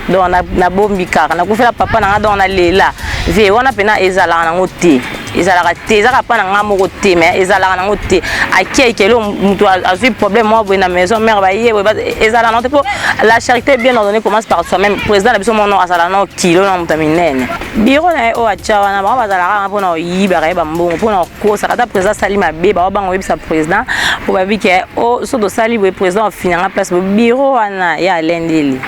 donc na bombi kaka na kufela papa na nga donc na lela ve wana pena ezala na ngote ezala te ezala pa na nga moko te mais ezala na ngote akie kelo mutu a vu problème moi na maison mère ba yé ezala na pour la charité bien ordonnée commence par soi-même président na biso mon nom azala na kilo na mutaminene biro na o acha wana ba bazala ka pona yiba ka ba mbongo pona ko sakata président sali mabe ba bango yebisa président pour ba bike o so do sali we président finanga place biro wana ya lendeli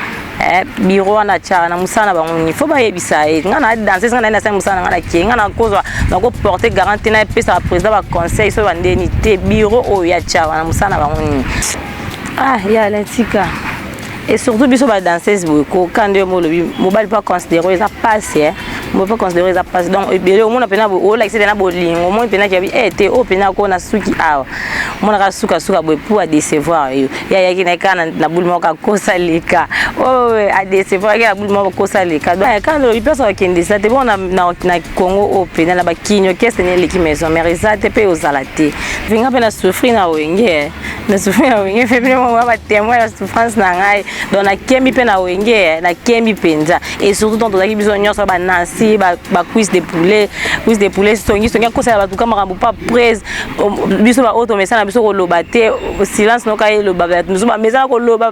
biro wana cha na musana bango ni faut ba yebisa ngana danser ngana na 5 musana ngana ki ngana kozwa na ko porter garantie na pesa président ba conseil so bandeni te biro o ya cha na musana bango ni ya lentika et surtout biso ba danseuse ko kande mo lobi mobile pas considérer ça passe mo pas considérer ça passe donc ebele o mona pena o like c'est na bolingo mo pena ki te o pena ko na suki awa mona ka suka boy pour à décevoir yo ya ki na kana na boule mo ka kosalika a décevoir ki na boule mo ko kosalika donc quand le personne qui ndisa te bon na Congo o pena na ba kinyo kese ne leki maison mais ça te pe ozalate vinga pena souffrir na wenge na souffrir na wenge fait bien moi ba témoin la souffrance na ngai donc na kembi pe na wenge na kembi penza et surtout dans tozaki biso nyonso ba nansi ba cuisse de poulet songi ko sala ba tuka makambo pas presse biso ba auto mesa na biso ko loba te silence no kai loba ba nous ba mesa ko loba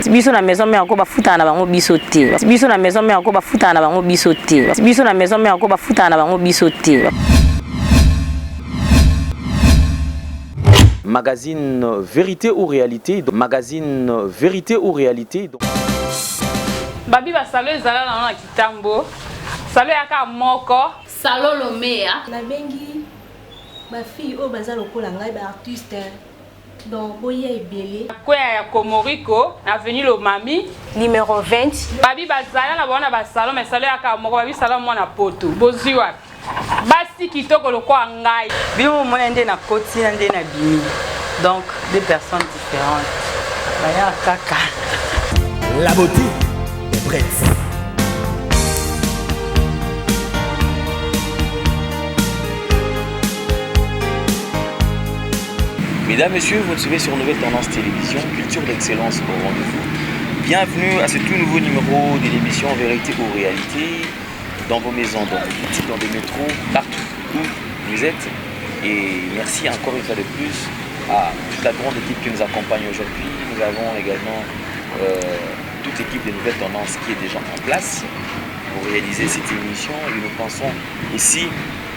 biso na maison mais ko ba futa na bango biso te biso na maison mais ko ba futa na bango biso te biso na maison mais ko ba futa na bango biso te. Magazine Vérité ou Réalité, magazine Vérité ou Réalité. Babi ba salo ezala na kitambo. Salo yaka moko, salo lomea. La bengi ma fille o baza lokola ngai ba artiste. Donc boya ebele. Kwa ya Komoriko, avenue Lomami, numéro 20. Babi bazala na bona ba salo mais salo yaka moko babi salo mona poto. Bozwi wapi? Basi kitoko lokwa ngai. Bino mona ndé na koti na ndé na bimi. Donc deux personnes différentes. Baya kaka. La beauté est prête. Mesdames, Messieurs, vous nous suivez sur Nouvelle Tendance Télévision, culture d'excellence au rendez-vous. Bienvenue à ce tout nouveau numéro de l'émission Vérité ou Réalité, dans vos maisons, dans vos boutiques, dans des métros, partout où vous êtes. Et merci encore une fois de plus à toute la grande équipe qui nous accompagne aujourd'hui. Nous avons également toute l'équipe de Nouvelles Tendances qui est déjà en place pour réaliser cette émission. Et nous pensons aussi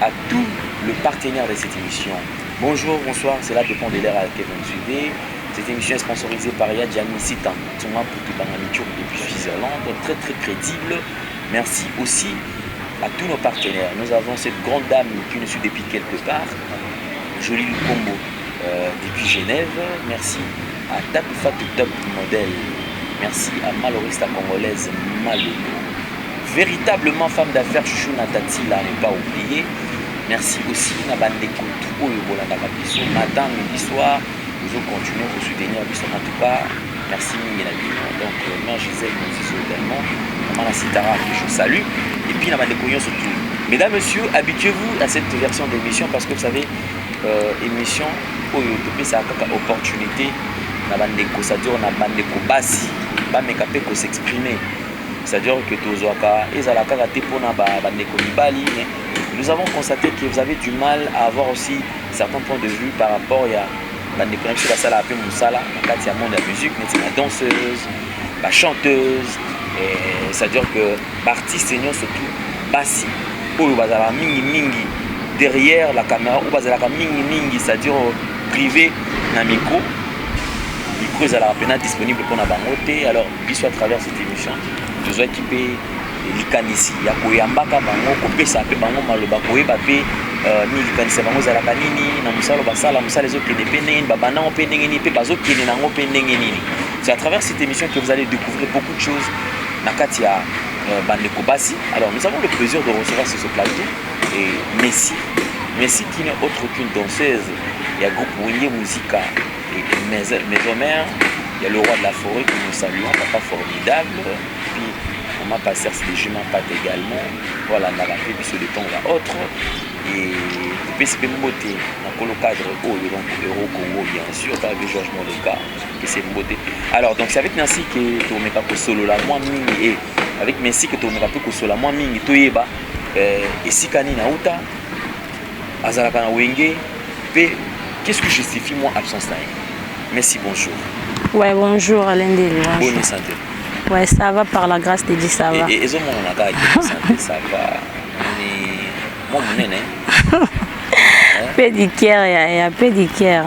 à tout le partenaire de cette émission. Bonjour, bonsoir, c'est là dépend de l'ère à laquelle vous nous suivez. Cette émission est sponsorisée par Yadjani Sitan, depuis Suisse-Irlande, très très crédible. Merci aussi à tous nos partenaires. Nous avons cette grande dame qui nous suit depuis quelque part, Jolie Lukombo, depuis Genève. Merci à Tapufatou Top Model. Merci à Malorista Congolaise Malolo. Véritablement femme d'affaires, Chouchou Natati, là, ne pas oublier. Merci aussi à Bandeko Touo Bolanda Kapiso. Matin, midi, soir, nous allons continuer à soutenir Bisson en tout cas. Merci Mingelabi. Donc, Mère Gisèle nous dit également. Maman Sitara, que je salue. Et puis, Bandeko surtout. Mesdames, Messieurs, habituez-vous à cette version d'émission parce que vous savez, émission, c'est une opportunité. Bandeko, ça dure, Bandeko Bassi. Bamekapé pour s'exprimer. C'est-à-dire que Tozoaka, Ezalaka, Tepona, Bandeko Nibali. Nous avons constaté que vous avez du mal à avoir aussi certains points de vue par rapport à des connexions la salle à peu Moussala, la monde de la musique, la danseuse, la chanteuse, c'est-à-dire que l'artiste surtout bassi, ou bazala mingi derrière la caméra, ou bazala mingi, c'est-à-dire privé na micro est à la disponible pour la bangote. Alors, bisous à travers cette émission, nous avons équipé likanisi ya koyambaka bango kopesa pe bango maloba koyeba pe ni likanisi bango zalaka nini na musalo basala musala ezokende pe ndenge babanda ngo pe ndenge nini pe bazokende nango pe ndenge nini. C'est à travers cette émission que vous allez découvrir beaucoup de choses na kati ya Bandeko Bassi. Alors nous avons le plaisir de recevoir sur ce plateau et Messi qui n'est autre qu'une danseuse. Il y a groupe Wenge Musica et Maison Mère. Il y a le roi de la forêt que nous saluons, papa formidable. Puis on m'a passé des juments pâtes également. Voilà, on a fait sur le temps là autre. et c'est beauté dans le cadre donc Euro Congo bien sûr pas avec Georges Mondeca que c'est beauté. Alors donc c'est avec Nancy que tu mets pas solo la moi mingi et avec Messi que tu mets pas solo la moi mingi to yeba esikani na uta azalaka na wenge pe qu'est-ce que justifie moi absence là. Merci, bonjour. Ouais, bonjour Alain Deli. Bonne santé. Ouais, ça va par la grâce de Dieu, ça va. Et ils ont mon santé, ça va. Moi, mon nez. Pédicure, il y a pédicure.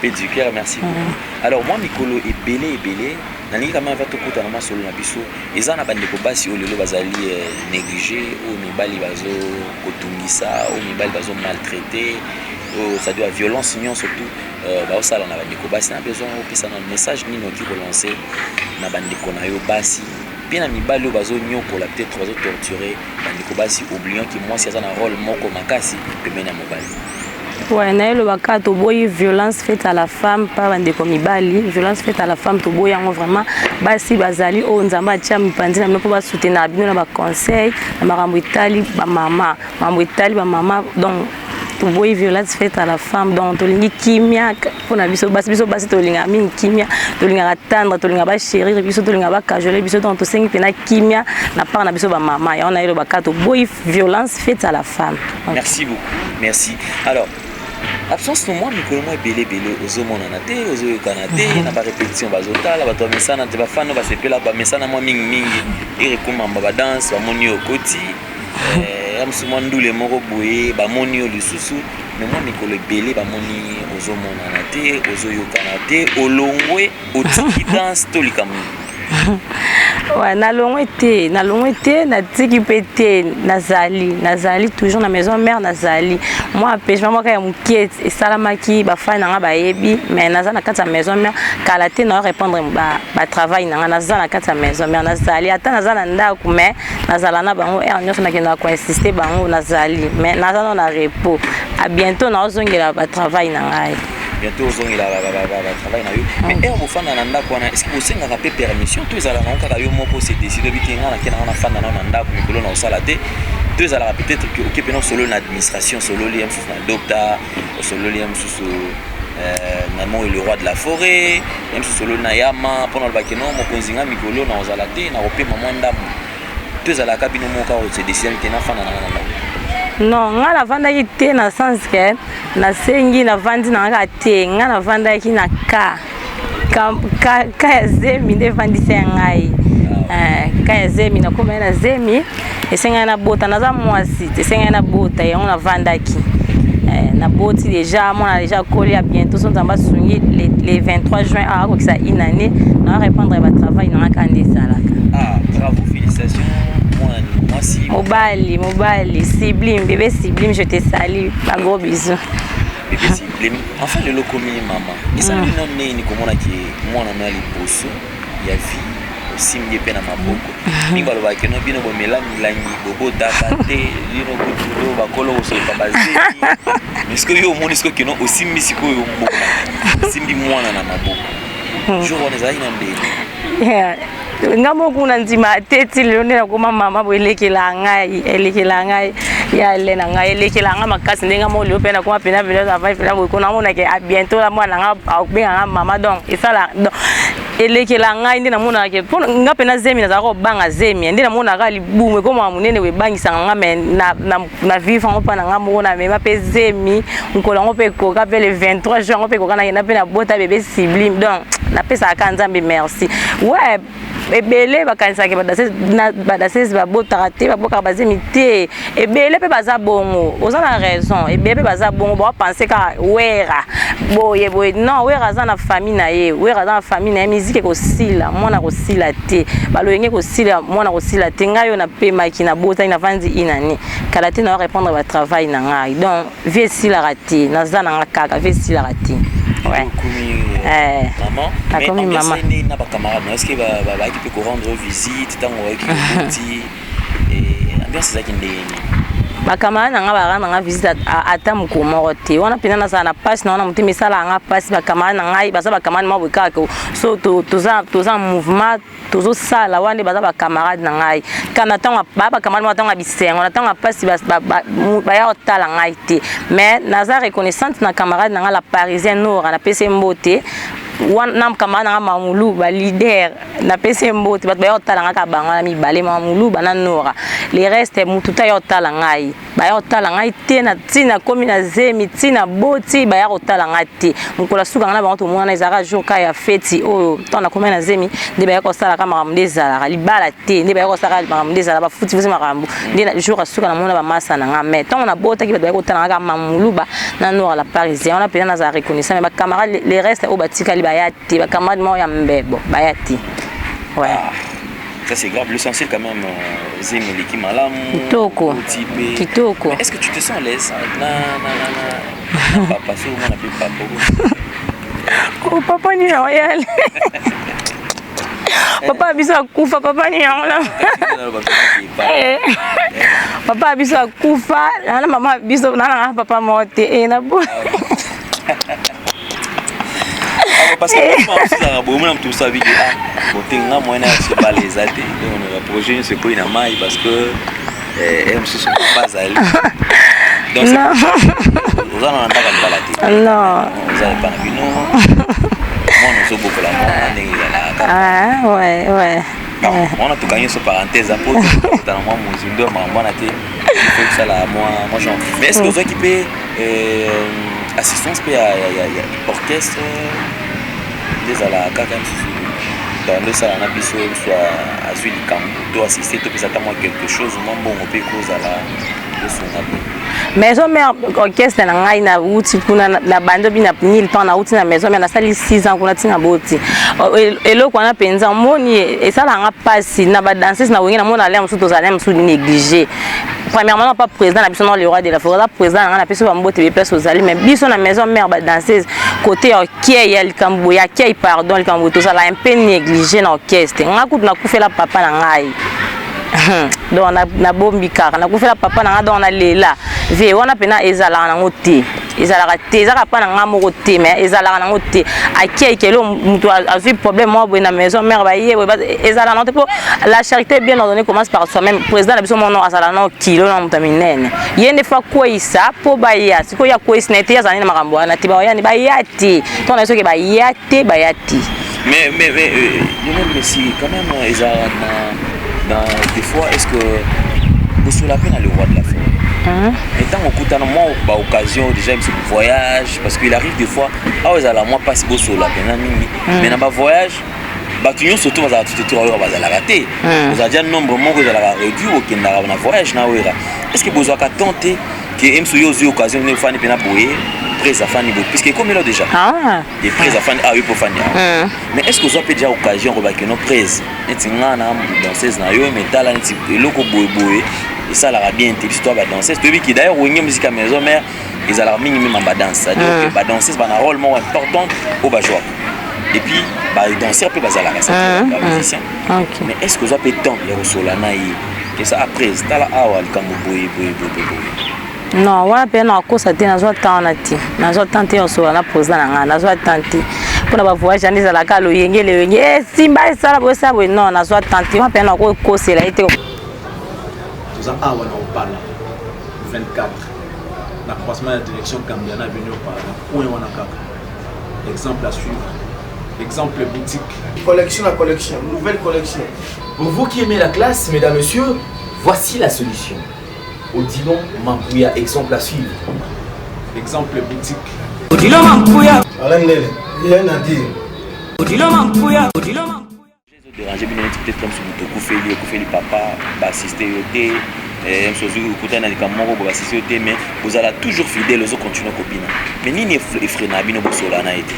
Pédicure, merci beaucoup. Alors, moi, Mikolo est belé. Nani kama va tokuta na masolo na biso eza na bande ko basi o lelo bazali négligé o mibali bazo kotungisa o mibali bazo maltraité o ça doit violence union surtout ba osala na bande ko basi na besoin o pesa na message nino ki ko lancer na bande ko na yo basi bien na mibali o bazo nyokola peut-être bazo torturer bande ko basi oubliant que moi c'est ça na rôle moko makasi pembeni ya mobali. Ouais, na le baka to boy violence faite à la femme par bande ko mibali violence faite à la femme to boy yango vraiment basi bazali o nzamba tia mipandi na mpo ba soutenir bino na ba conseil na makambo itali ba mama donc to boy violence faite à la femme donc to lingi kimia pona biso basi to linga mingi kimia to linga tendre to linga ba chérir biso to linga ba cajoler biso donc to sengi pena kimia na part na biso ba mama ya on a le baka to boy violence faite à la femme. Merci beaucoup. Merci. Alors absence no moi mikolo moi belé ozo mona na te ozo yokana te na ba répétition bazotala bato mesana te bafano basepela ba mesana moi mingi et rekomamba ba danse ba moni okoti amsuma ndule moko boye ba moni lisusu mais moi mikolo belé ba moni ozo mona na te ozo yokana te olongwe otiki danse to likamu. Ouais, na longwe te na tiki pété nazali toujours na maison mère nazali moi pêche moi ka mukiet et salamaki ba fa na ba yebi mais naza na kata maison mère kala te na répondre ba travail na naza na kata maison mère nazali ata naza na ndako mais nazala na bango et on na kenda ko insister bango nazali mais naza na repos à bientôt na ozongela ba travail na ngai. Bientôt aux ongles travail na yo mais on fana na ndako wana est-ce que vous senga pe permission tous ala na kaka yo moko c'est décider bikinga na kena na fana na ndako mikolo na osala te deux ala peut-être que OK pendant solo l'administration solo liam sous na docteur solo liam sous namo le roi de la forêt même solo na yama pendant le bakeno mo konzinga mikolo na osala te na opé maman ndambo deux ala kabino moko c'est décider kena fana na ndako. Non, nga na vanda ki te na sens que na sengi na vandi na nga te nga na vanda ki na ka ya zemi de vandi se ngai ka ya zemi na koma na zemi esenga na bota na za mwasi esenga na bota ya na vanda ki na boti déjà moi déjà collé à bientôt sont en bas sungi les 23 juin à quoi que ça une année na répondre à travail na kandisa là. Ah bravo, félicitations. Moi si Mobali, Siblim, bébé Siblim, je te salue. Un gros bisou. Bébé Siblim, enfin le locomi maman. Et ça nous donne ni comment on a qui moi on a les bosso, il y a vie aussi mieux peine à ma boko. Ni balo ba keno bino bo melangi bobo dakate, lino kutudo ba kolo so pa bazé. Est-ce que yo moni ce que non aussi misiko yo mo. Simbi mwana na maboko. Jour on est à inondé. Ngamo kuna nzima teti leo na kuma mama boelekela ngai ya lena ngai elekela nga makasi ndenga mo leo pena kuma pena vile za vai pena ko na ke bientôt la mwana nga benga mama donc esala donc elekela ngai ndina mona ke nga pena zemi na za ko banga zemi ndina mona ka libume ko mama munene we bangisa nga me na vivre ngo pana nga mo na me ma pe zemi nkola ngo pe ko ka pe le 23 juin ngo pe ko kana na pena bota bébé Siblim donc na pesa ka nzambe merci ouais ebele bakanisa ke badasese babotaka te baboka bazemi te ebele pe baza bongo oza na raison ebele pe baza bongo bapense ka wera boye non wera aza na famille na ye wera aza na famille na ye musique ekosila mwana kosila te baloyenge kosila mwana kosila te ngai oyo napemaki na botani navandi inani kala te na répondre batravail na ngai donc vie esilaka te naza na nga kaka vie esilaka te. Ouais. Maman, mais en plus, n'a pas camarade. Est-ce qu'il va rendre visite, tant qu'on va qui et ambiance c'est ça qui est. bakamara nanga baranga visite ata mukoma te wana pena na sana passe na wana mutima sala nga passe bakamara nanga baza bakamara mo bikaka so toza mouvement tozo sala wana baza bakamara nanga kana tanga bakamara mo tanga bisengo na tanga passe ba ya otala ngai te mais naza reconnaissante na camarade nanga la parisienne nora na pese mbote wana camarade nanga mamulu ba leader na pese mbote ba ya otala nga ka banga mi bale mamulu bana nora les restes mututa ya otala ngai ba ya otala ngai te na tina komi na zemi tina boti ba ya otala ngai te mukola suka ngana ba to mwana ezaka jour ka ya feti o tona komi na zemi de ba ya ko sala kama mdezala libala te de ba ya ko sala kama mdezala ba futi futi makambu de na jour suka na mona ba masa na nga mais tona bota ki ba ya ko otala nga mamulu ba na nora la parisienne on a pena na za reconnaissant mais ba camarade les restes au batika li ba ya te ba camarade mo ya mbebo ba ya te ouais. Ça c'est grave, l'essentiel quand même, Zemeli qui malam, Kitoko. Kitoko. Est-ce que tu te sens à l'aise? Papa, c'est où on appelle papa? Oh papa ni royal. Papa biso akufa papa ni royal. Papa biso akufa, na mama biso na papa mote na bo. Parce que moi tout ça vite botenga moyen se balayer donc le projet c'est quoi na mai parce que MC sont pas allés donc vous en andaka balati non vous allez pas bino moi nous sommes beaucoup là ah ouais on a tout gagné sur parenthèse après dans moi muzindo maman a été fait ça là moi genre mais est-ce que vous équipez assistance puis orchestre des à la kaka dans le salon abisso soit à suite du camp doit assister tout ça moi quelque chose moi bon on peut cause à la de son maison mère orchestre na ngai na uti kuna na bando bina nil temps na uti na maison mère na sali 6 ans kuna tinga boti eloko na penza moni et ça la passe na ba danseuse na wengi na mona lem surtout za lem sous négligé premièrement pas président na biso le roi de la forêt président na biso ba mbote be place aux alliés mais biso na maison mère ba danseuse côté orchestre ya likambo ya kei pardon likambo to ça la un peu négligé na orchestre ngakutu na kufela papa na ngai donc na bombi kaka na kufela papa na nga donc na lela ve wana pena ezala na ngote ezala te ezaka pa na nga moko te mais ezala na ngote akie kelo mutu a problème moi na maison mère ba yé ezala na pour la charité bien ordonnée commence par soi-même président na biso mon nom azala na kilo na mutaminene yende fa ko isa po ba ya siko ya ko isnete ya zanina makambo na tiba ya ni ba yati to na soki ba yati mais même si quand même ezala dans des fois est-ce que vous sur la peine le roi de la forêt et tant au coup moi bah occasion déjà c'est le voyage parce qu'il arrive des fois ah ouais là moi passe beau sur la peine mais dans ma voyage bah client surtout va tout va la rater vous a dit nombre moi que la réduit au qui na voyage na wera est-ce que vous avez tenté que MC yo occasion ne fani pena boyer près à fani puisque comme là déjà des près à fani ah oui pour fani mais est-ce que vous avez déjà occasion de que nos prises netinga na danseuse na yo metal na ti eloko boye et ça la bien histoire ba danseuse tu qui d'ailleurs wenye musique à maison mère ils a la minimum ba danse ça donc ba danseuse ba un rôle important au ba joueur et puis ba danseur peut ba la musicien mais est-ce que vous avez temps les ressola na yi que ça après ça la awal quand boye non wana pe na kosa te nazo tana ti nazo tante oso na posa na nga nazo tante pona ba voyage ani za la kalo yengele simba sala bo sa bo non nazo tante wana pe na ko kosela ite nous a awa na opala 24 na croisement de direction Cambiana venu opala où wana kaka exemple à suivre exemple boutique collection à collection nouvelle collection pour vous qui aimez la classe mesdames messieurs voici la solution Odilon Mampouya, exemple à suivre. Exemple boutique. Odilon Mampouya. Alain Lele, rien à dire. Odilon Mampouya. Déranger bien peut-être comme si vous Koufeli papa, assister au thé, mais vous allez toujours fidèle aux autres continuer copine. Mais ni effrénable ni bosola na été.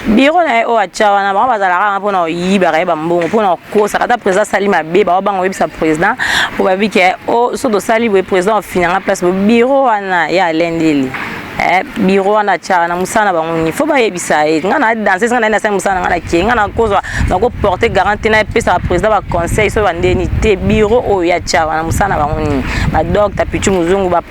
Biro na o achawa na ba bazala ka mpona yiba ka ba mbongo mpona ko sakata président Salima be ba bango webisa président pour ba bike o so do sali we président finanga place biro wana ya lendeli bureau wana cha na musana bango faut ba yebisa ngana danser ngana na sa musana ngana ki ngana kozwa na ko porter garantie na pesa président ba conseil so bandeni te bureau o ya cha na musana bango ba docteur pichu muzungu ba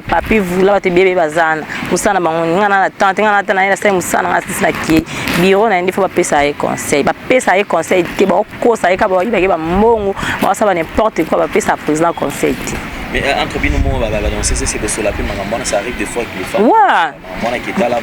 papi vula ba te bebe bazana musana bango ngana na tante ngana tana na sa musana ngana sisi ki bureau na ndi faut ba pesa conseil ba pesa conseil te ba ko sa ka ba ba mbongo ba sa ba n'importe quoi ba pesa président conseil. Mais entre bien au moment danser c'est de se laver maman ça arrive des fois avec les femmes. Ouais. Moi qui est là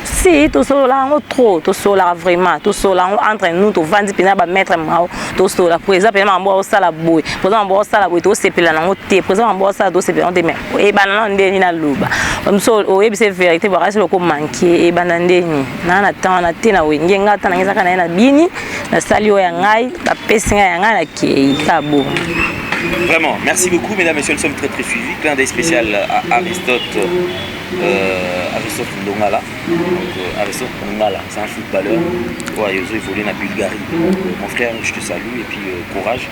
si tout cela trop tout cela vraiment tout cela entre nous tout vendre pena ba mettre mao tout cela pour exemple mambo sala boy pour exemple mambo sala boy to sepela na ngote pour exemple mambo sala to sepela on te mais e banana ndeni na luba mso o e c'est vérité ba rasi loko manquer e banana ndeni na na temps na tina we ngenga ta na ngisa kana na bini na sali o ya ngai ba pesinga ya ngai na ki ka bo. Vraiment, merci beaucoup, mesdames et messieurs, nous sommes très suivis. Clin d'œil spécial à Aristote Ndongala. Aristote Ndongala, c'est un footballeur. Ouais, il a évolué en Bulgarie. Mon frère, je te salue et puis courage.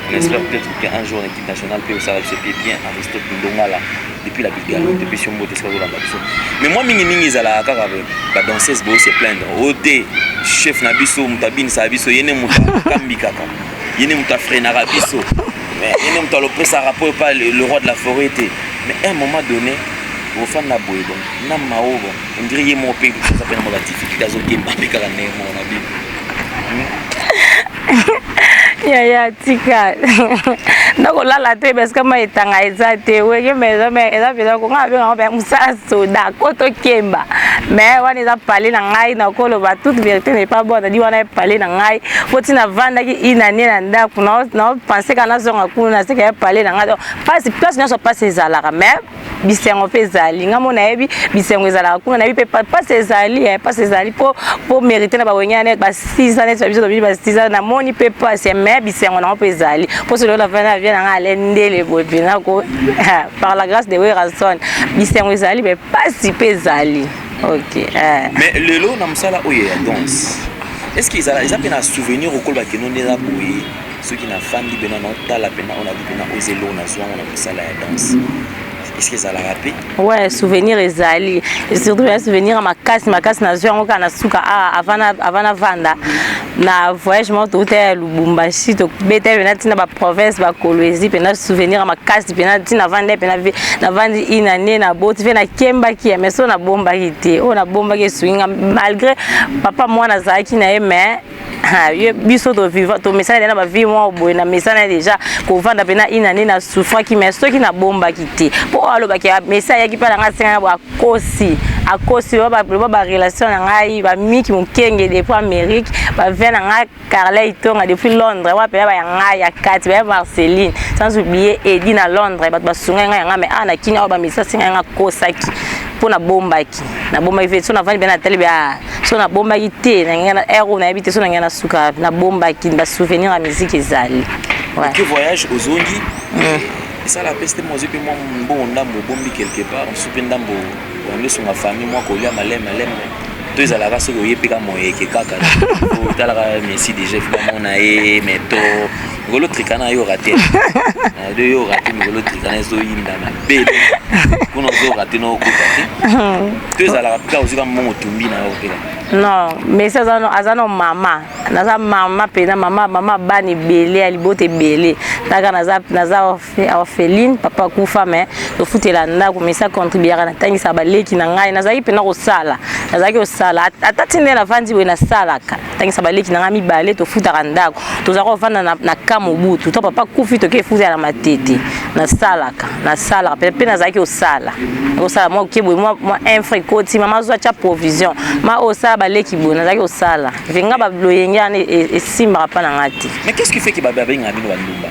On espère peut-être qu'un jour l'équipe nationale peut aussi recevoir bien Aristote Ndongala depuis la Bulgarie, depuis son mot de mais moi, mingi zala kaka ba danseuse bo se plaindre. Ode chef na biso mutabini sa biso yene muta kambikaka. Yene muta frena rabiso. Mais il y a un rapport pas le roi de la forêt était. Mais à un moment donné, au fond de la boue, on dirait qu'il y a mon pays qui s'appelle mon difficulté à zoker, mais quand ya tika ndako lala te parce que ma etanga ezate weke maison mais eza pesa ko ngabe ngabe musala soda koto kemba mais wana eza parler na ngai na koloba toute vérité n'est pas bonne dit wana parler na ngai foti na vanda ki inani na ndako na penser kana zonga kuna c'est que parler na ngai pas place na so pas ezalaka mais bisengo pe zali ngamo na yebi bisengo ezalaka kuna na yebi pas ezali pas ezali pour mériter na ba wenyane ba 6 ans na biso ba 6 ans na moni pe pas mais bisengo na pe zali pour cela la vana vient na alendele bobina ko par la grâce de Werason bisengo ezali mais pas si pe zali. OK. Mais le lot na msala oye danse. Est-ce qu'ils a un souvenir au kolba que nous n'est pas boui ceux qui na fan di bena na tala pena on a dit bena ozelo na zwa on a msala ya danse. Est-ce que ça l'a rappelé? Ouais, souvenir ezali. Et surtout un souvenir ma casse na zwa ngoka na suka avana vanda. Na voyage mo to hotel Lubumbashi to bete bena tina ba province ba Kolwezi pena souvenir ma casse pena tina vanda pena na vandi inane na boti ve na kemba ki mais so na bomba kité o na bomba ke swinga malgré papa moi na zaki na e mais biso to vivre to message na ba vie moi boy na message déjà ko vanda pena inane na souffra ki mais so ki na bomba kité po aloba ki message ya ki pa nga singa ba kosi akosi ba relation na ngai ba miki mukenge depuis Amérique ba vena nga Carla Itonga depuis Londres wa pe ba ngai ya Kati ba Marceline sans oublier Eddie na Londres ba sunga nga mais ana kinya ba message singa nga kosaki pour na bomba ki na bomba ki so na vani bena tele ba so na bomba ki te na ngana ero na habite so na ngana suka na bomba ki ba souvenir à musique ezali. Ouais. Que voyage aux Zongi. Et ça la peste moi je peux moi bon ndambo bombi quelque part on soupe ndambo on est sur ma famille moi kolia malem deux à la race ko yepika mo yeke kaka o tala merci déjà finalement na e meto ngolo trikana yo raté de yo raté ngolo trikana so yinda na bele kuno zo raté no ko deux à la rapika aussi comme mo tumbi na opela. Non, mais ça azano mama. Naza mama pena mama bani belé alibote belé. Taka naza orpheline papa kufa mais to futela ndako mais ça contribuer na tangisa baleki na ngai naza pena ko sala. Naza ki osala atatinde na vandi we na sala ka. Tangisa baleki na ngami balé to futaka ndako. To za ko vanda na kamobutu. To papa kufi to ke futa na matete. Na sala ka. Na sala pe naza ki osala. Osala moi ke moi un frère koti mama zo cha provision. Ma osala baleki bona zaki osala venga ba loyenga et simba pa na ngati. Mais qu'est-ce qui fait que baba benga bino bandumba?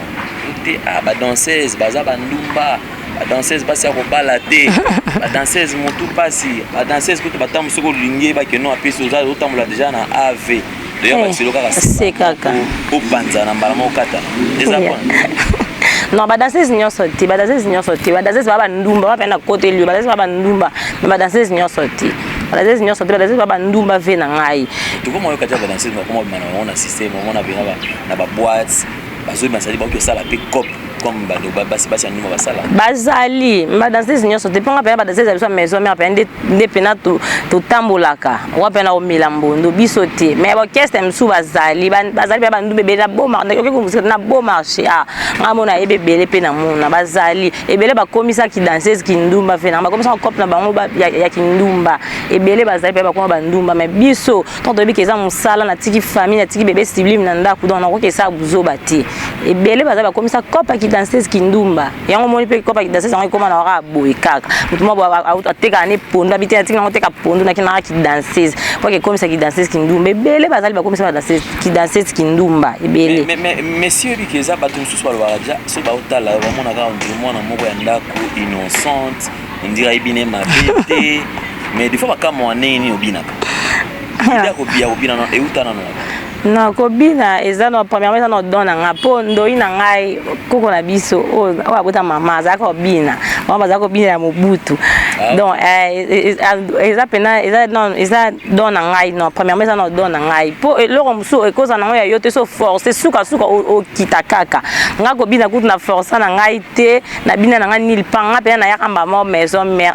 Te ba danseuse baza bandumba ba danseuse basi ko balate ba danseuse motu pasi ba danseuse ko ba tamu soko lingi ba ke no apeso za otamula déjà na AV d'ailleurs ba selo kaka c'est kaka o panza na mbala mo kata eza bon. Non, ba danseuse nyonso te ba danseuse ba ndumba ba pena côté lui ba danseuse ba ndumba mais ba danseuse nyonso te ba danseuse nyonso te ba danseuse ba ndumba ve na ngai to ko mo yo kaja ba danseuse ko mo mana on a système on a bien na ba boîtes bazo ba sali ba ko sala pe cop comme basi basi animo basala bazali badanseuse nyonso te mponga pena badanseuse biso maison mère pena nde pena totambolaka wa pena omela mbondo biso te mais orchestre msu bazali pe bandu bebele na bon marché oke ko na bon marché nga mona ebebele pe na mona bazali ebele bakomisa ki danseuse ki ndumba fe na bakomisa couple na bango ya ki ndumba ebele bazali pe bakoma bandumba mais biso tonto bi keza musala na tiki famille na tiki bébé sublime na ndako donc na ko kesa buzoba te ebele bazali bakomisa couple ki danseuse ki ndumba yango moni pe couple ki danseuse yango ekoma na waka boye kaka mutu mo ateka ne pondo abite atika ngo teka pondo na kinaka ki danseuse po ke komisa ki danseuse ki ndumba ebele bazali bakomisa ba danseuse ki danseuse ki ndumba ebele mais si obi keza bato mosusu balobaka deja so baotala bamonaka ondire mwana moko ya ndako innocente ondire ayebine mabe te mais des fois bakama waneni obinaka ida kobina euta nano non kobina eza no premièrement eza no dona nga po ndoi na ngai koko na biso o abota mama za ko bina mama za ko bina ya mobutu donc eza pena eza dona ngai non premièrement eza no dona ngai po loko musu ekoza na ngai yo te so force suka o kita kaka nga ko bina kutu na force na ngai te na bina na ngai nil panga pena na yakamba mo maison mère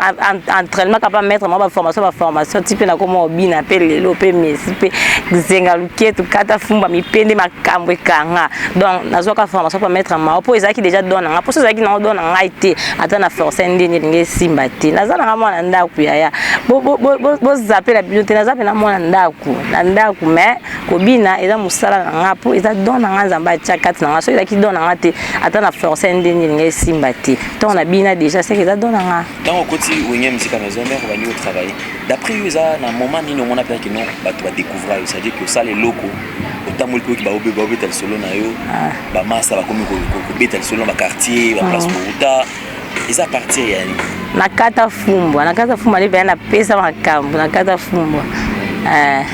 entraînement capable mettre mo ba formation type na komo bina pe lelo pe mesi pe zenga luketu kata fumba mipende makambo ekanga donc nazoka formation pour mettre ma po ezaki déjà donne nga po ezaki na donne nga ite ata na force ndeni nge simba te nazana nga mwana ndaku ya bo zapper la bibliothèque nazape na mwana ndaku mais kobina eza musala nga po eza donne nga nzamba cha kati nga so ezaki donne nga te ata na force ndeni nge simba te donc na bina déjà c'est que eza donne nga donc côté wenye musique maison mère va niveau travailler d'après eux ça na moment ni no mona peut que non ba tu vas découvrir ça veut dire que ça les locaux otamoli pe ki ba obeta le solo na yo ba massa ba komi ko beta le solo ba quartier ba place Boruta eza partir ya ni nakata fumbwa le bana pesa makambo nakata fumbwa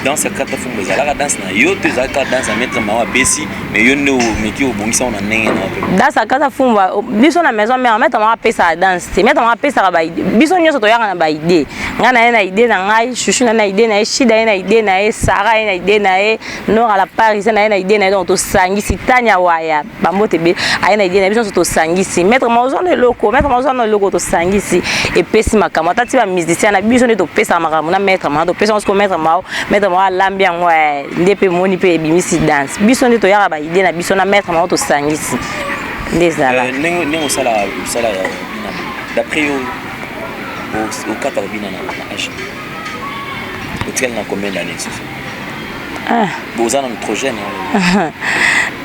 dans ce kata fumbwa ezalaka danse na yo te ezalaka danse à mettre mawa besi mais yo ne meki obongisa ona ndenge na dans sa kata fumbwa biso na maison mère mettre mawa pesa danse te mettre mawa pesa ba idée biso nyonso to yaka na ba idée ngana na idée na ngai chouchou na idée na shida na idée na Sarah na idée na nord à la Paris na idée na donc to sangisi tanya waya bambote be na idée na biso to sangisi mettre mawa zone loko to sangisi et pesi makambo tati ba musicien na biso ne to pesa makambo na mettre mawa to pesa on se mettre mawa l'ambiance ouais ndepe moni pe bimisi dance biso ne to yaka ba idée na biso na mettre mawa to sangisi ndezala nengo sala ya d'après yo au 4 bina na âge au na combien d'années bozana trop jeune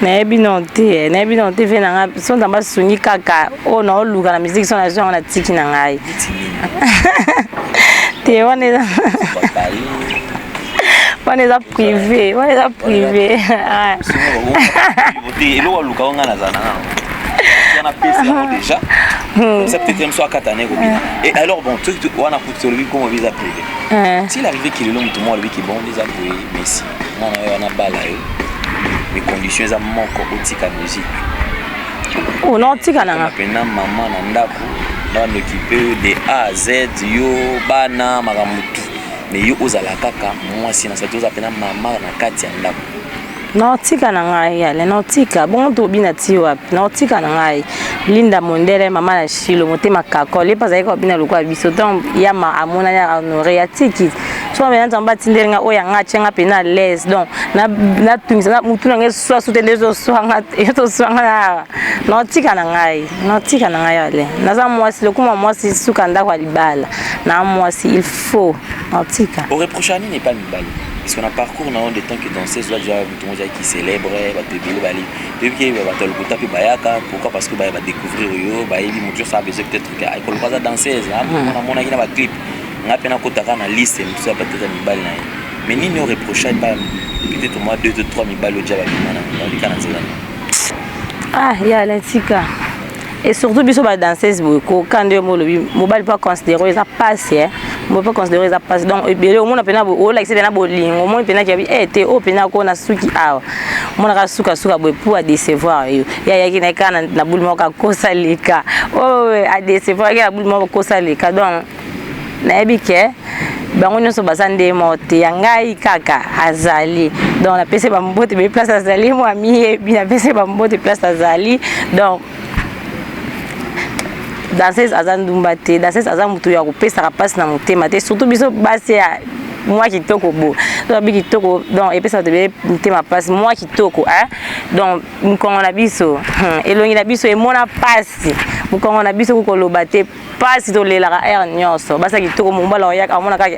nayebi non te fe na nga so ndamba sungi kaka o na oluka na musique so na zo na tiki na ngai te wana eza privé elo oluka onga na zana na pesa déjà ça peut être même soit katane ko bien et alors bon tu on a pour celui comme visa privé s'il arrive qu'il est long tout monde lui qui bon déjà pour Messi moi on a bala les conditions ça manque otika musique oh non tika na pena maman na ndako na l'équipe de A à Z yo bana makamutu mais yo ozala kaka moi si na ça toza pena maman na kati ya ndako nautika na ngai yale nautika bon to bina ti wapi nautika na ngai Linda Mondele mama na Shilo motema kako le pas ayiko bina lokwa biso donc ya ma amona ya honoré ya tiki so ba nzamba tindelinga oya ngachenga pena les donc na tumisa na mutu na ngeso sutende zo swanga eto swanga nautika na ngai yale naza mwasi lokuma mwasi suka ndakwa libala na mwasi il faut nautika au reprochani n'est pas mibali. Parce qu'on a parcours dans des temps que dans ces oiseaux tout le monde qui célèbre depuis que bayaka pourquoi parce que va découvrir yo ba yebi mutu ça besoin peut-être que ay ko pas danseuse on a mona kina ba clip ngapena ko taka na liste mutu ça peut-être mibali na mais ni ne reprocher pas peut-être moi 2 3 mibali au jaba bimana dans kana zela ya latika et surtout biso ba danseuse beaucoup quand de mobile pas considérer ça passe on peut pas considérer ça passe donc ebele o mona pena bo like c'est na bolingo mo pena ki te o pena ko na suki awa mona ka suka bo pour a décevoir yo ya ki na kana na bulimo ka kosa leka o a décevoir ya bulimo ko kosa leka donc na ebike bango nyonso basande mote ya ngai kaka azali donc la pese ba mbote be place azali moi mi bi na pese ba mbote place azali donc danseuse aza ndumba te danseuse aza mutu ya kopesaka mpasi na motema te surtout biso basi ya moi kitoko bo donc bi kitoko donc epesa te motema mpasi moi kitoko donc mokongo na biso elongi na biso emona mpasi mokongo na biso kokoloba te mpasi tolelaka aire nyonso basa kitoko mobali oyaka amona kaka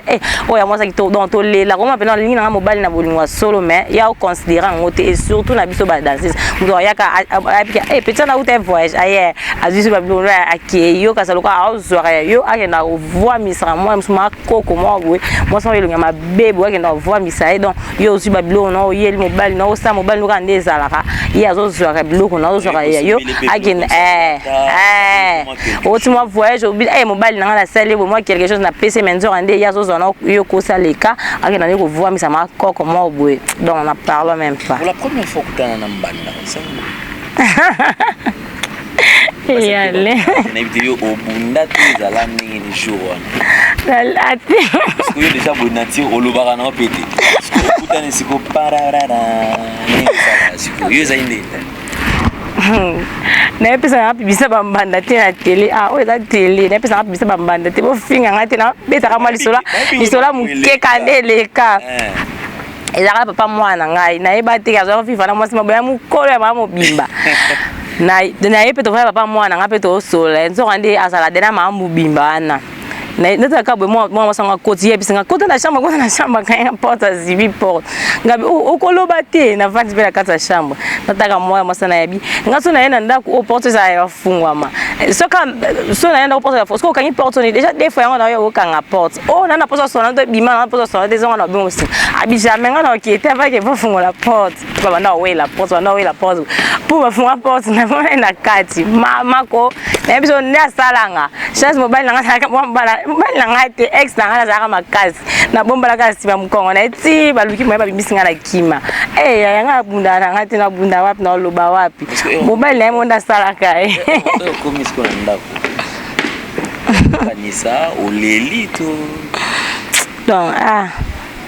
oyo amwasa kitoko donc tolelaka oma mpena olingi nanga mobali na bolingo ya solo mais ya oconsidéra yango te et surtout na biso badanseuse moto oyaka ayebika petit na uta voyage aye azwi so babilo ake yo kasa lokola aozwaka yo akenda kovwamisaka mwa mosusu makoko mwa boye mwasi oyo elongi ya mabe boye akenda kovwamisa ye donc yo ozwi babiloko na oyeli mobali na osala mobali lokola nde ezalaka ye azozwaka biloko na ozwaka yo akenda oti mwa voyage mobali nanga nasali bo moi quelque chose na pese menzo ande ya zozo na yo kosaleka akenda ne kovwamisa makoko mwa boye donc on en parle même pas. Pour la première fois que tu as un banda ça et allez na vidéo au bunda tu zala ni le jour la parce que déjà bonati au lobara na pété kutana siko pararara ni ça siko yo za inde na pesa na bibisa bambanda te na télé oyo za télé na pesa na bibisa bambanda te bo finga ngate na beta kama lisola mukeka ndeleka ezaka papa mwana ngai na yeba te kazo fifa na mwasi maboya mukolo ya mama mobimba na yepe to papa mwana ngape to sola nzoka ndi asala dena mama mobimba ana na nataka bwe mwa sanga koti ye bisinga kota na chambre kaya porte zibi porte ngabe okoloba te na vandi bela kata chambre nataka mwa masana yabi ngaso na yena ndako porte za ya fungwa ma soka so na yenda porte ya fosco kanyi porte ni déjà des fois yango na yo kanga porte na posa sona to bima na posa sona des zonga na bimo si abija menga na okete ava ke fungwa la porte baba na we la porte pour fungwa porte na mona na kati mako na biso nda salanga chance mobile nanga mwambala mbala ngate ex nanga za kama kazi na bomba la kazi ba mkongo na eti baluki mwa babisinga na kima yanga bunda ngate na bunda wapi na loba wapi mobile na monda salaka comme ce qu'on a kanisa oleli to donc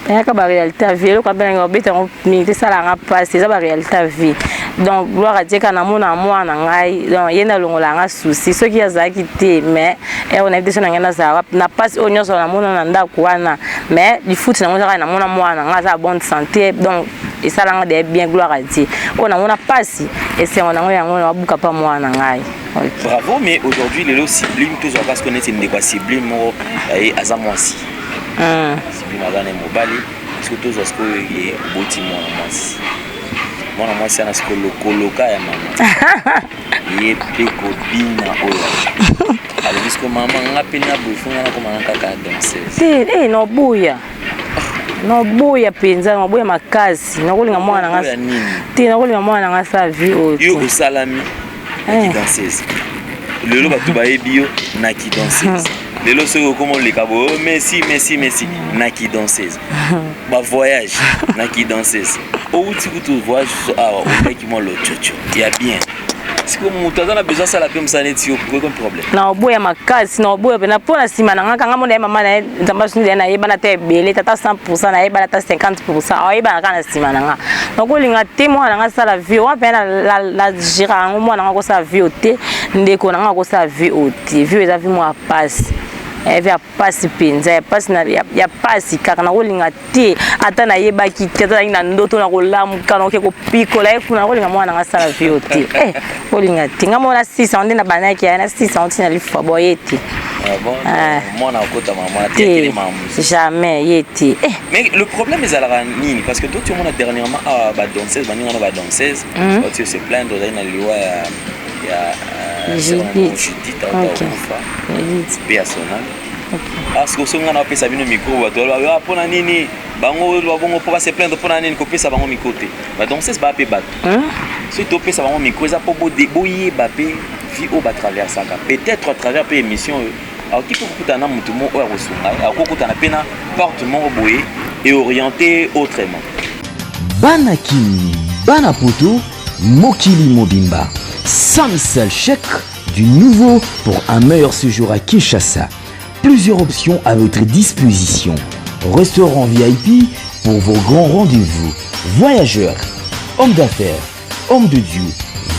yaka ba réalité à vie ko ben ngobeta ngomite sala nga passe ça ba réalité à vie donc gloire à Dieu kana mona mwana ngai donc yena longola nga souci ce qui azaki te mais on a été na ngana za na passe onyo so na mona na ndako wana mais du foot na mona na mona mwana nga za bonne santé donc et ça là de bien gloire à Dieu on a mona passe et c'est on a yango na buka pa mwana ngai. Bravo, mais aujourd'hui les lots sublime toujours parce qu'on est une des sublime et azamwasi sublime azane mobali parce que tous os ko ye boti mwana mwasi ana siko lokoloka ya mama ye peko bina ola alors puisque mama ngapi na bufunga na koma kaka danseuse no boya penza no boya makasi nakolinga mwana nga te nakolinga mwana nga sa vie yo osalami qui danseuse lelo batu bayebi yo na ki danseuse lelo soko comment les cabo merci na ki danseuse ba voyage na ki danseuse o uti kutu voyage o meki mo lo chocho ya bien si ko mutu azana besoin ça la pem saneti yo ko problème na boya makasi na boya pena pona sima na ngaka ngamo na mama na nzamba suni na yeba na te bele tata 100% na yeba na ta 50% yeba na kana sima na nga nakolinga te mo na nga sala vie wa pena la gira ngo mo na nga ko sa vie ote ndeko na nga ko sa vie ote vie eza vie mo passe via passe penza passe na ya passe kaka na kolinga te ata na yeba ki te ata na ndoto na kolamuka na ko pikola ekuna kolinga mwana nga sala vie ote kolinga te ngamo na 600 ndina banaki ya na 600 tina lifa boyeti mwana okota mama te kile mamu jamais yeti mais le problème est à la nini parce que toi tu m'as dernièrement ba danseuse baninga ba danseuse tu se plaindre dans la loi Judith personnel parce que songa na pesa bino micro bato ba pona nini bango babongo po ba se plaindre pona nini ko pesa bango micro te ba danseuse ba pe bato si to pesa bango micro za po boye ba pe vie au ba traverser peut-être à travers pe émission alors qui peut kutana mutu mo o rosunga akokutana pena portement boye et orienté autrement Banaki bana poto mokili mobimba Samsel chèque du nouveau pour un meilleur séjour à Kinshasa. Plusieurs options à votre disposition. Restaurant VIP pour vos grands rendez-vous. Voyageurs, hommes d'affaires, hommes de Dieu.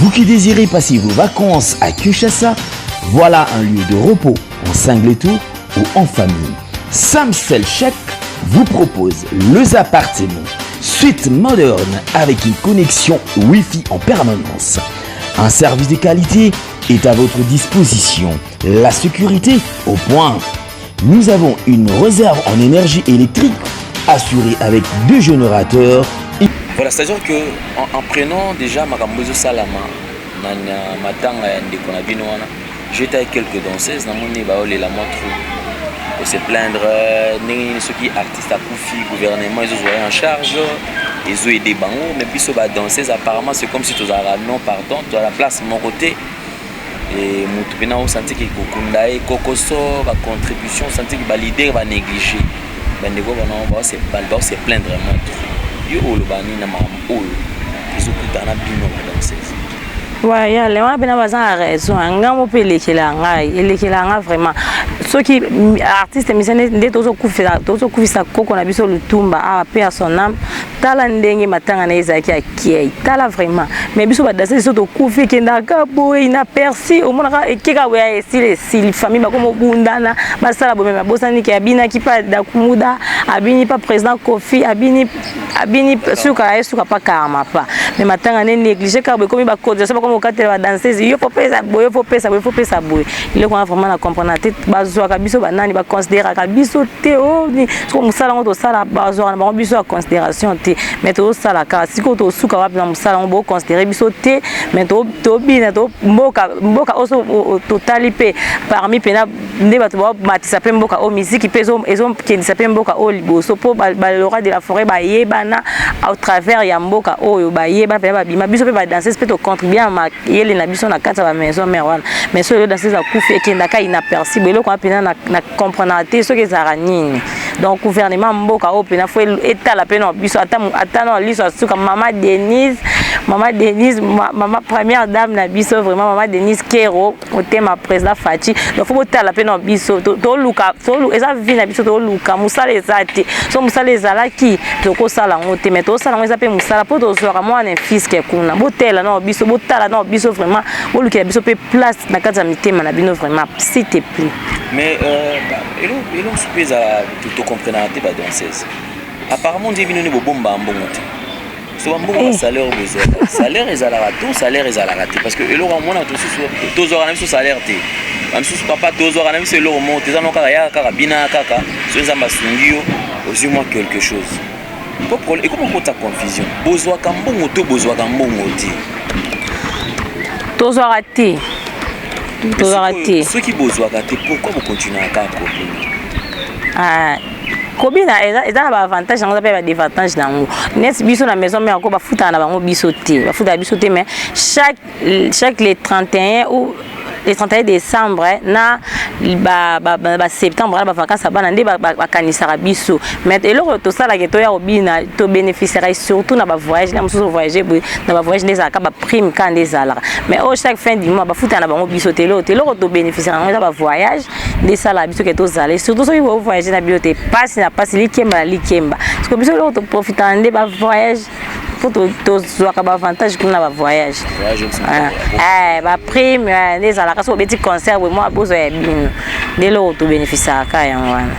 Vous qui désirez passer vos vacances à Kinshasa, Voilà un lieu de repos en singleton ou en famille. Samsel Check vous propose les appartements suite moderne avec une connexion Wi-Fi en permanence. Un service de qualité est à votre disposition. La sécurité au point. Nous avons une réserve en énergie électrique assurée avec 2 générateurs. Voilà, c'est-à-dire que en prenant déjà Makambozo Salama, j'étais avec quelques danseuses, la montre. Pour se plaindre, ceux qui artistes à Koufi, gouvernement, ils ont en charge, ils ont aidé Bango, mais puis sur la danseuse, apparemment, c'est comme si tu as non pardon, tu as la place de mon côté. Et Moutoupena, on sentit qu'il y a Kokoso, la contribution, on sentit que le leader va négliger. On va se plaindre vraiment. Yo, le bani, na maman, ils ont pris dans la bino, la danseuse. Ouais, ya les gens ont raison. Ngamo pe lekela vraiment. Ceux qui artistes misene nde tozo kufisa koko na biso lutumba a pe à son âme. Tala ndenge matanga na ezaki akie. Tala vraiment. Mais biso ba danser so to kufi kenda ka boy na persi au mona ka ekeka we si famille ba komo bundana ba sala bo même bosani ki abina ki pa da kumuda abini pa président Kofi abini suka pa karma pa. Mais matanga ne négliger car comme ba code au cadre de la danseuse, il faut faire ça, il faut vraiment la comprendre. Bazoa kabiso banani ba considérer kabiso théo ni comme ça on to sala bazoa na biso à considération té mais to sala ka siko to suka wapi na musala on bo considérer biso té mais to bina to mboka oso totalité parmi pena ne ba to matisa pe mboka o musique pe ezo ki sa pe mboka o liboso po ba lora de la forêt ba yebana au travers ya mboka o ba yeba pe ba bima biso pe ba danseuse pe to contribuer yele na biso na kata ba maison mère wana mais so dans ces akufi ekendaka inapercible eloko apena na comprendre te ce que ezara nini donc gouvernement mboka opena faut etala pena biso ata no liso suka maman Denise maman première dame na biso vraiment maman Denise Kero otema président Fachi donc faut etala pena biso to luka eza vi na biso to luka musala ezate so musala ezala ki to ko sala ngote mais to sala ngo ezape musala po to zora mwana fils ke kuna botela no biso botala no biso vraiment boluka biso pe place na kata mitema na bino vraiment s'il te plaît. Mais et l'on suppose à tout comprendre la danseuse. Apparemment Dieu vient nous bomba en bon côté. So un bon salaire besoin. Salaire est à la raté, salaire est à la raté parce que et l'on on a tous heures même sur salaire té. Même si papa 2 heures même c'est l'euro monte, ça non kaya karabina kaka, so za masungio, aussi moi quelque chose. Et comment on ta confusion? Besoin kambongo to besoin kambongo té. 2 heures raté. Ceux qui besoin raté, pourquoi vous continuez à copier? Kobina eza ba avantage ngo pe ba désavantage nango net biso na maison mais encore ba futa na bango biso te ba futa biso te mais chaque les 31 ou les 31 décembre na ba septembre ba vacances bana nde ba kanisa biso mais eloko to sala ke to ya obina to bénéficiera surtout na ba voyage na muso voyager na ba voyage des aka ba prime quand des ala mais au chaque fin du mois ba futa na bango biso te eloko to bénéficiera na ba voyage des sala biso ke to zala surtout so vous voyager na biso te passe likemba parce que biso eloko to profiter nde ba voyage pour to zoaka ba avantage kuna ba voyage ba prime des ala kaso petit concert moi bozo ya bino dès lors to bénéficier aka ya wana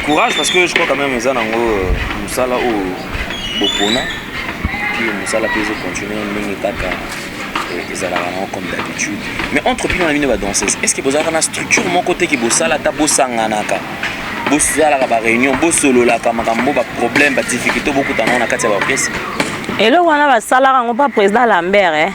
courage parce que je crois quand même les anango musala au bopona puis musala peut continuer ndenge kaka comme d'habitude mais entre pino na bino ba danseuse est-ce que vous avez une structure mon côté qui bosala ta bosanganaka bosala ba réunion bosolo la makambo ba problème ba difficulté beaucoup dans na kati ya ba orchestre et là wana ba sala ngo pas président Lambert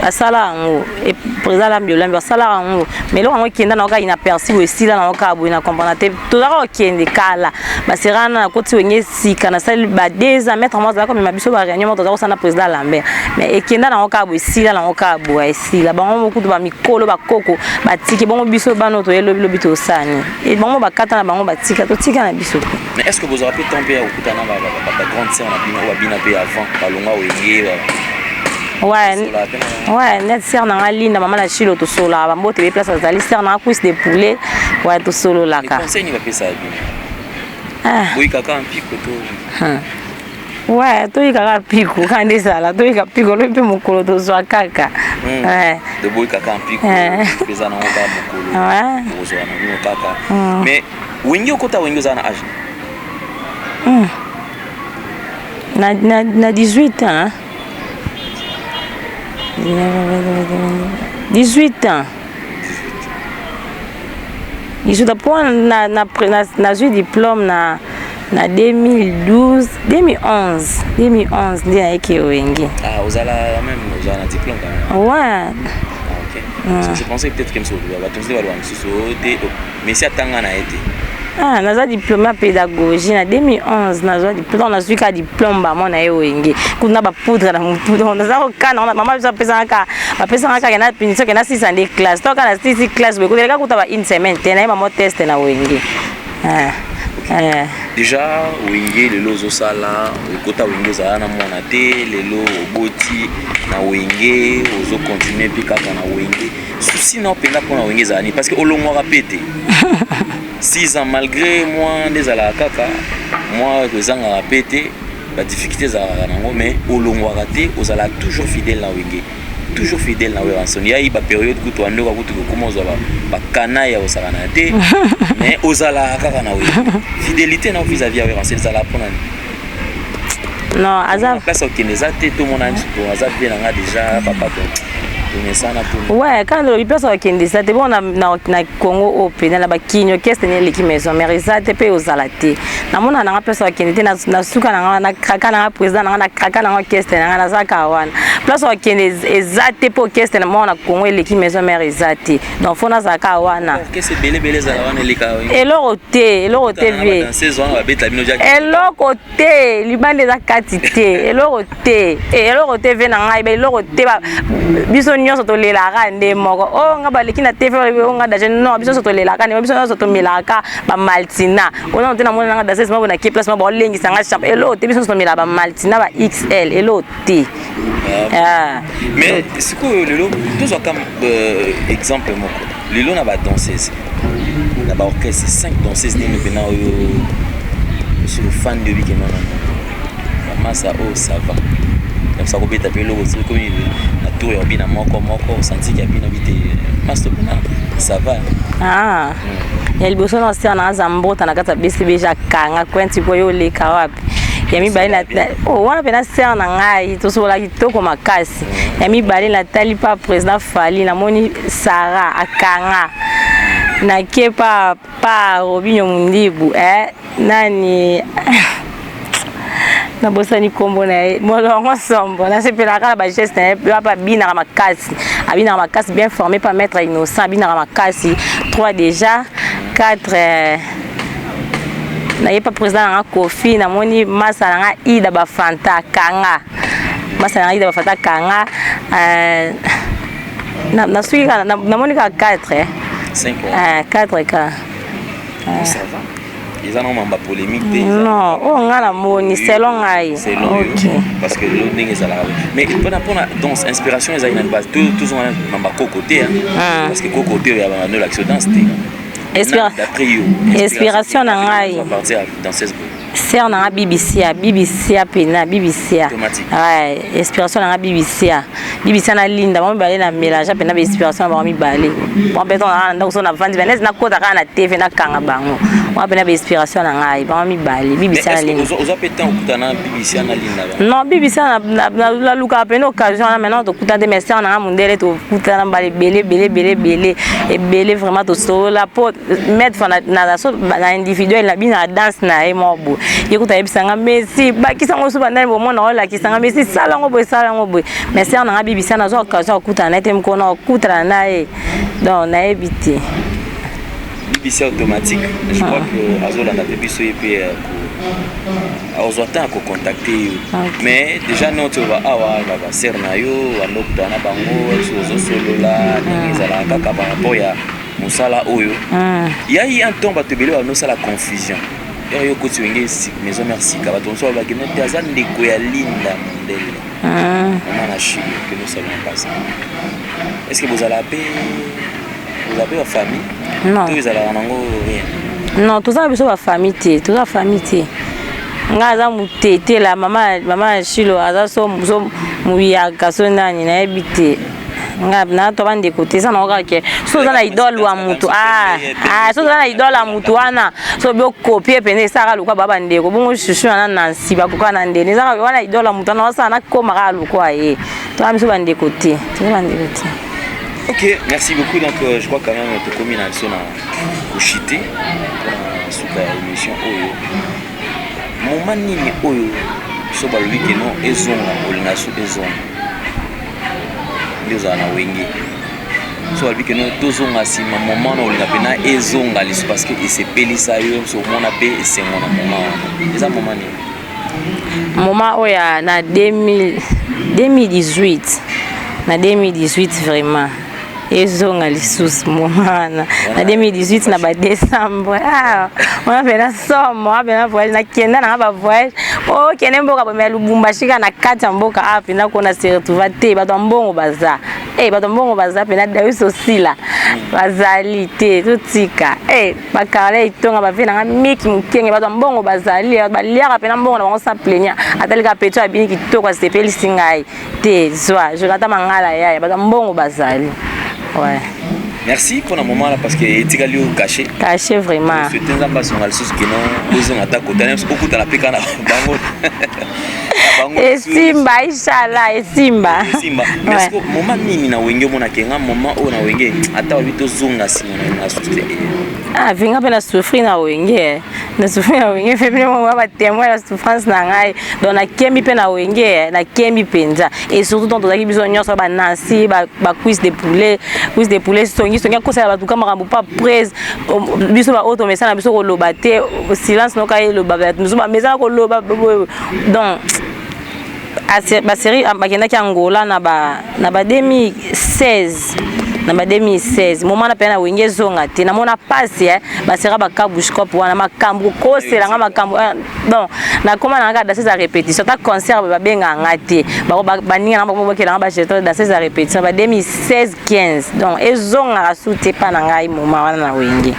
asala ngo et président Lambert basala ngo mais là ngo kenda na ka inaperçu aussi là na ka bo ina comprendre te to za ko kende kala basirana na koti wenye sika na sali ba 2 ans mettre moi là comme mabiso ba réunion to za ko sana président Lambert mais ekenda na ka bo aussi là na ka bo aussi là bango beaucoup de ba mikolo ba koko ba tiki bango biso bano to yelo bito sani et bango ba kata na bango ba tika to tika na biso. Mais est-ce que vous aurez pu tomber au kutana ba grande sœur na bino wa bina pe avant balonga wenge ouais net sœur na linda maman la chilo to sola ba mbote be place azali sœur na cuisse de poulet ouais to solo la ka conseil ni va pesa bien oui kaka un pic to Ouais, toi, il a pico, quand il ça là, toi, il a pico, le peu mon colo de soie caca. Ouais. De boy caca en pico, les années on va ouais. Mais, Wingi au côté Wingi zana âge. Na 18 ans. 18 ans. Je dois prendre na diplôme na 2012, 2011 ndio yake wengi. Ah, vous allez même vous avez un diplôme quand même. Ouais. OK. Je pensais peut-être que monsieur va tous les voir mais c'est tanga na été. Ah, naza diplôme en pédagogie na 2011 naza diplôme na suika diplôme ba mona ye wengi. Kuna ba poudre na mutu naza ko kana mama bisa pesa ka na piniso ke na 6 ans de classe. Toka na 6 classe be ko leka kuta ba une semaine tena mama test na wengi. Déjà Wingi le lozo sala kota Wingi za na mona te lelo oboti na Wingi ozo continuer puis kaka na Wingi souci na penda pour na Wingi za ni parce que olongwa rapete 6 ans malgré moi des ala kaka moi que zanga rapete la difficulté za nango mais olongwa raté ozala toujours fidèle na Wingi toujours fidèle na Weranson. Il y a eu une période où tu as commencé à canaille au Saranate, mais aux ala fidélité non vis-à-vis de Weranson, ça la prendre. Non, Azab. Place au Kenesa, tout le monde a Azab bien déjà papa. Ouais, quand le place au Kenesa, c'est bon na Congo open na ba kinyo keste ne leki maison mais resate pe aux alate. Na mona na place au Kenesa na suka na kraka na président na kraka na keste na zaka wana. Place au Kenesa ezate po keste na mona Congo leki maison mais resate. Donc fona zaka wana. Qu'est-ce belé za wana leka. Eloko TV. Dans saison va beta bino jak. Eloko te libande za katite. Eloko te. Eloko TV na ngai be eloko te ba biso nyonso to lelaka nde moko o nga baleki na TV o nga daje non biso to lelaka ne biso nyonso to melaka ba maltina ona ntena mona nga dase mabo na ki place mabo lengisa nga champ elo te biso to melaka ba maltina ba XL elo te. Mais c'est quoi lelo tous comme exemple moko lelo na ba danseuse na ba orchestre 5 danseuses ni pena yo sur fan de week-end non massa oh ça va ça va beta pelo aussi comme na tour ya bina moko senti ya bina bite master bina ça va ya liboso na sera na zambota na kata BCB ja kanga kwenti po yo leka wapi ya mibali na wana pena sera na ngai to so la kitoko makasi ya mibali na tali pa président Fali na moni Sara akanga na kepa pa Robinho Mundibu nani na bosani kombo na molongo sombo na sepela kala ba geste na pa bina makasi abina makasi bien formé par maître Innocent bina makasi 3 déjà 4 na yepa président na Kofi na moni masa na ida ba fanta kanga masa na ida ba fanta kanga na suika na moni ka 4 4 ka ça va. Ils en ont un polémique. Non, on a la moni, c'est long. Parce que l'autre n'est pas là. Mais pour la danse, inspiration, ils ont une base. Tous ont un côté. Parce que côté, il y a une accident. Inspiration, on a une danseuse. C'est on a BBC pena BBC. Ouais, inspiration on a BBC na linda mo balé na mélange pena inspiration ba mi balé. Bon beton na so na vandi venez na kota kana TV na kanga bango. Mo pena inspiration na ngai ba mi balé BBC na linda. Vous avez pété na BBC na linda. Non, BBC na luka pena occasion na maintenant to kuta de message na mundele to kuta na balé belé et belé vraiment to so la pour mettre na so na individuel na bina danse na e mobo. Yekuta ebisanga Messi bakisa ngo suba ndani bomona ola kisanga Messi sala ngo boy mais c'est on a bibisa na zo occasion okuta na tem kona okutra na e donc na ebiti BBC automatique je crois que azola na biso yepe aux attend à contacter mais déjà nous tu vas avoir la serna yo andokta na bango so solo la ngizala kaka par rapport ya musala oyo il y a eu un temps ba tebele ba no sala confusion. Et yo côté maison merci ka bato so ba kena taza ndeko ya linda mondele on a chi que nous savons pas. Est-ce que vous avez la famille? Non. Vous avez nango rien. Non, tout ça biso ba famille té, tout ça famille té. nga za mutete la mama Chilo aza so muya kasona ni na ebite nga na to bande côté ça na ke so za na idole wa mutu so za na idole wa mutu wana so bio copier pene saka lukwa baba ndeko bongo shushu na Nancy bakoka na ndene za wana idole wa mutu na sa na koma ka lukwa ye to amso bande côté Ok, merci beaucoup. Donc, je crois quand même que tu as sur la chité, sur la émission Oyo. Mon mani Oyo, sur le week-end, ils ont la ils ont. Ils ont la wenge. Sur le week-end, tous ont assis. Ma maman, on l'a pena, ils ont la liste parce que c'est peli ça, sur mon appel et c'est mon maman. C'est ça, mon mani. Maman, Oya, na 2018. Na 2018, vraiment. Ezonga lisusu mwana na 2018 na ba décembre on a fait la somme on a fait voyage na kenda na ba voyage kende mboka ba Lubumbashi na kati mboka api na kona se retrouver te ba mbongo baza ba mbongo baza pena Dawis aussi là bazali te tutika ba kale itonga ba vina miki mukenge ba mbongo bazali ba liaka pena mbongo na bango sa plenya atalika peto abini kitoko sepeli singai te zwa je kata mangala ya ba mbongo bazali. Ouais. Merci pour le moment là parce que tu as caché. Caché vraiment. C'est un pas sur la sauce qui non ils ont attaqué beaucoup dans la pécana bango. Et Simba inshallah et Simba. Simba. Parce que moment nini na wenge mona kenga moment o na wenge ata wabito zonga sima na souffrir. Vinga pena souffrir na wenge. Na souffrir na wenge fait bien moi ba témoin la souffrance na ngai. Donc na kemi pena wenge na kemi penza et surtout dans tozaki biso nyonso ba Nancy ba cuisse de poulet songi ko sala ba tuka makambo pas presse biso ba auto message na biso ko loba te silence no kai loba biso ba message ko loba donc ba série bakenda ki Angola na ba 2016 na ba 2016 moment na pena wenge zonga te na mona passe ba sera ba kabushkop wana makambo ko sela nga makambo donc na koma na ngada sa répétition ta concert ba benga ngate ba ninga na ba kela ba jeto da sa répétition ba 2016 15 donc ezonga rasute pa na ngai moment wana na wenge.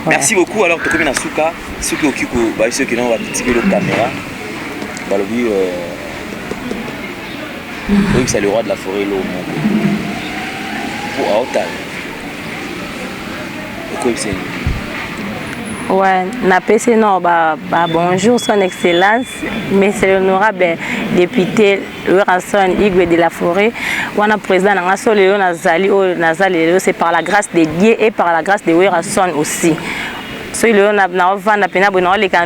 Merci beaucoup. Alors to komina suka ceux qui occupent ba ceux qui n'ont pas de caméra ba lobi oui, c'est le roi de la forêt, l'eau. Pour Aotal. Ouais, na PC non, bonjour son excellence, mais c'est l'honorable député Ranson Igwe de la Forêt. On a président Nangasolo Nazali, c'est par la grâce de Dieu et par la grâce de Ranson aussi. So il y a une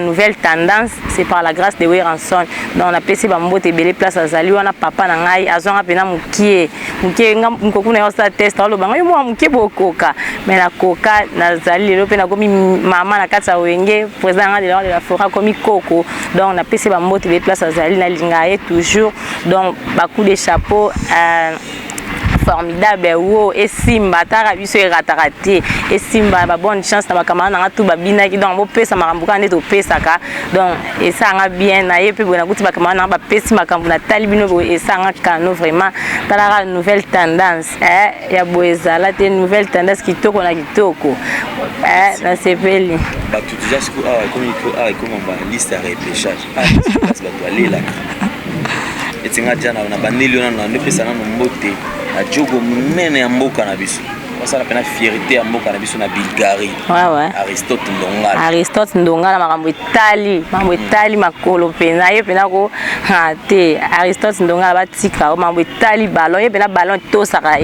nouvelle tendance, c'est par la grâce de Ranson. Donc on a PC bambo te belé place à Zali, on a papa nangai, azon a pena mukie mkoku na yosa test alo bango yo mukie bokoka. Mais la coca na Zali le pena komi maman na katsa wenge, président de la forêt komi koko. Donc on a PC bambo te belé place à Zali na lingaye toujours. Donc beaucoup de chapeaux formidable wo et Simba tara biso ratarate et Simba ba bonne chance na bakamana na tout babina ki donc bo pesa makambuka ndeto pesa ka donc et ça nga bien na yepe bona kuti bakamana ba pesa makambu na talibino bo et ça nga kano vraiment tala nouvelle tendance ya boezala te nouvelle tendance kitoko na kitoko na sepeli ba tu déjà ce comme on va liste à repêchage parce que tu aller là et tinga jana na baneli na ndepesa na mbote na jogo munene ya mboka na biso basala pena fierté ya mboka na biso na Bulgarie. Ouais. Aristote Ndongala makambo etali makolo pena ye pena ko te Aristote Ndongala batika makambo etali ballon ye pena ballon to saka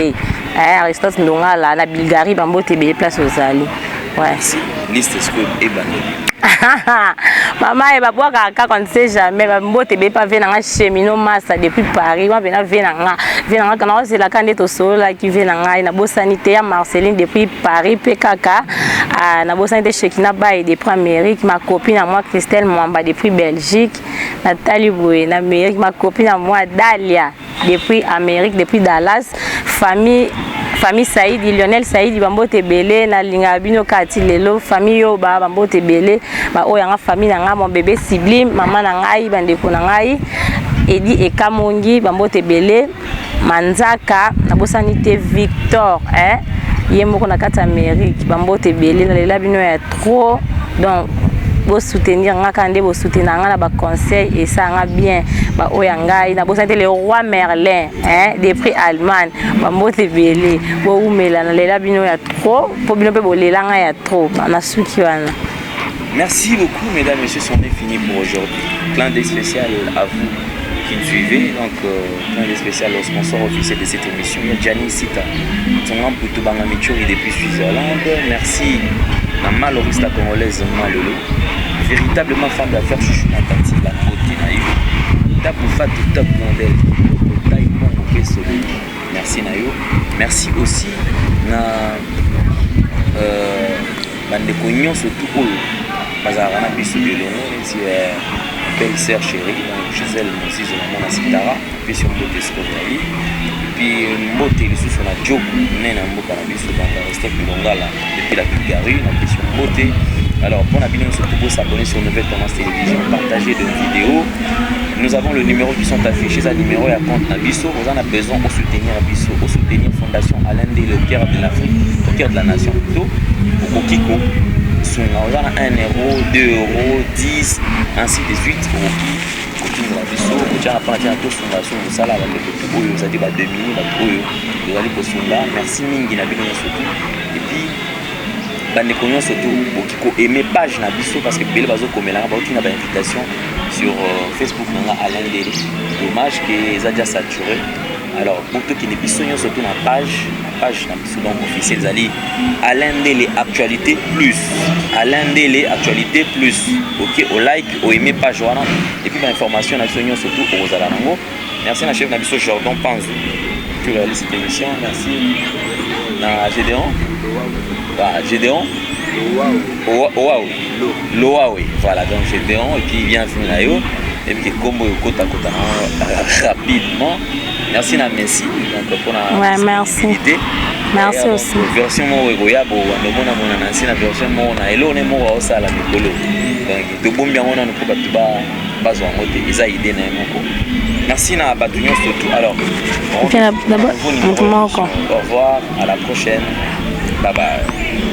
Aristote Ndongala na Bulgarie bambo te be place ozali. Ouais. Liste est-ce que maman et papa quand on sait jamais mbote be pas venir en cheminot massa depuis Paris on venir quand c'est la candidate solo là qui vient na bosanité ya Marceline depuis Paris PKK na bosanité Chekina Baye depuis Amérique ma copine à moi Christelle Mwamba depuis Belgique Nathalie Boué na Amérique ma copine à moi Dalia depuis Amérique depuis Dallas famille Saïdi Lionel Saïdi bambote belé na linga bino kati lelo famille yo ba bambote belé ba o yanga famille na mon bébé Sublime maman na ngai bandeko na ngai Edi Ekamongi bambote belé Manzaka na bosanité Victor yemoko na kati Amérique bambote belé na lela bino ya trop donc bo soutenir nga kande bo soutenir nga na ba conseil et ça nga bien ba oyanga na bo santé le roi Merlin des prix Allemagne ba mbote belé bo umela na lela bino ya trop po bino pe bo lela nga ya trop na suki wana. Merci beaucoup mesdames et messieurs, c'en est fini pour aujourd'hui. Clin d'œil spécial à vous qui nous suivez, donc clin d'œil spécial au sponsor officiel de cette émission, il y a Gianni Sita, Tongan Poutou Bangamichori depuis Suisse-Hollande. Merci la malorista congolaise Malolo, véritablement femme d'affaires chouchou Natati, la beauté naïve, top ou fat ou top modèle, taille bon ou solo. Merci Nayo. Merci aussi na bandeko nyonso tout oyo bazalaka na biso bilongo neti belle-sœur chérie, donc Gisèle Moses maman na Sitara, puis sur Mbote Scovali, puis Mbote lisusu na Djoko nena mboka na biso donc rester Longala depuis la Bulgarie na puis sur Mbote. Alors pour la vidéo surtout pour s'abonner sur Nouvelle Tendance Télévision, partager de vidéos. Nous avons le numéro qui sont affichés, ça numéro à compte Nabiso. Vous en avez besoin pour soutenir Nabiso, pour soutenir Fondation Alain Délé, le cœur de l'Afrique, au cœur de la nation plutôt, au Kiko. Vous en avez 1 euro, 2 euros, 10, ainsi de suite. Au Kiko de Nabiso, vous avez un peu de fondation, vous avez vous avez 2000, vous allez pour Sunda. Merci Mingi Nabino surtout. Et puis, bandeko surtout Kiko aimer page Nabiso parce que Belle Bazo Komela, il y a une invitation sur Facebook Alain Délé. Dommage que ça a déjà saturé. Alors pour ceux qui ne sont surtout ma page donc officielle Zali Alain Délé actualité plus Alain Délé actualité plus. OK, au like, au aimer page voilà. Et puis l'information nationale surtout aux Alarango. Merci à la chef Nabiso Jordan Panzou qui réalise cette émission. Merci à Gédéon. Gédéon Loawe, voilà, donc Gédéon, et puis bienvenue là, et puis Kombo Kota rapidement. Merci à Messi, donc pour la visibilité. Merci aussi. Version mo Goyabo, on a ancien version mo na elo ne mo wa osala mikolo. Donc to bombi on a ko batuba bazo ngote isa idée na moko. Merci na batunyo surtout. Alors, au revoir, à la prochaine. Bye bye.